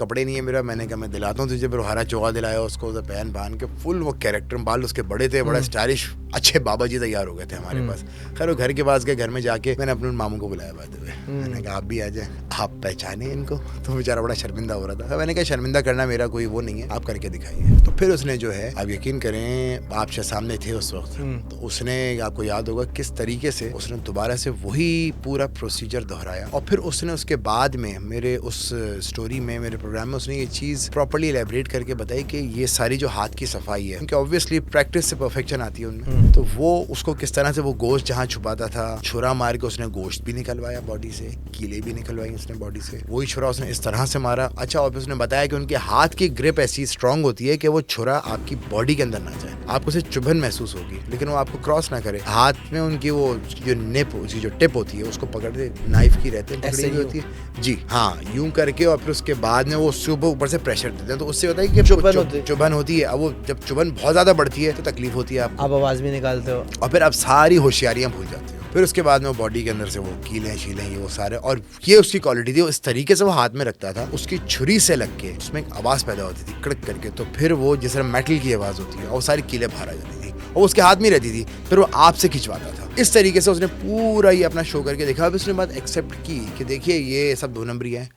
कपड़े नहीं है मेरा, मैंने कहा मैं दिलाता हूँ तुझे। फिर हरा चोगा दिलाया उसको, पहन पहन के फुल वो कैरेक्टर, बाल उसके बड़े थे, बड़ा स्टाइलिश अच्छे बाबा जी तैयार हो गए थे हमारे पास। खैर वो घर के पास गए, घर में जाके मैंने अपने मामू को बुलाया बात हुए, मैंने कहा आप भी आ जाए, आप पहचाने इनको। तो बेचारा बड़ा शर्मिंदा हो रहा था। मैंने कहा शर्मिंदा करना मेरा कोई वो नहीं है, आप करके दिखाइए। तो फिर उसने जो है, आप यकीन करें, आप सामने थे उस वक्त, तो उसने, आपको याद होगा किस तरीके से उसने दोबारा से वही पूरा प्रोसीजर दोहराया। और फिर उसने उसके बाद में मेरे उस स्टोरी में, मेरे प्रोग्राम में उसने ये चीज़ प्रॉपर्ली एलेबरेट करके बताई कि ये सारी जो हाथ की सफाई है, क्योंकि ऑब्वियसली प्रैक्टिस से परफेक्शन आती है उनमें, तो वो उसको किस तरह से वो गोश्त जहाँ छुपाता था, छुरा मार के उसने गोश्त भी निकलवाया बॉडी से, कीले भी निकलवाई उसने बॉडी से, वही छुरा उसने इस तरह से मारा। अच्छा, और उसने बताया कि उनके हाथ की ग्रिप ऐसी स्ट्रांग होती है कि वो छुरा आपकी बॉडी के अंदर ना जाए, आपको उसे चुभन महसूस होगी लेकिन वो आपको क्रॉस ना करे। हाथ में उनकी वो जो निप, उसकी जो टिप होती है, उसको पकड़ते नाइफ की रहते हैं, पकड़ी हुई होती है जी, हाँ, यूं करके, और फिर उसके बाद में वो ऊपर से प्रेशर देते हैं, तो उससे होता है कि चुभन होती है। अब वो जब चुभन बहुत ज्यादा बढ़ती है तो तकलीफ होती है, आप आवाज भी निकालते हो, और फिर आप सारी होशियारियां भूल जाते हो। फिर उसके बाद में वो बॉडी के अंदर से वो कीले शीले ये वो सारे, और ये उसकी क्वालिटी थी, इस तरीके से वो हाथ में रखता था, उसकी छुरी से लग के उसमें एक आवाज पैदा होती थी कड़क करके, तो फिर वो जिस तरह मेटल की आवाज होती है, और सारी कीले बाहर आ जाती थी, और उसके हाथ में रहती थी, फिर वो आपसे खिंचवाता था। इस तरीके से उसने पूरा ये अपना शो करके देखा। अब उसने बात एक्सेप्ट की कि देखिए ये सब 2 नंबरी है,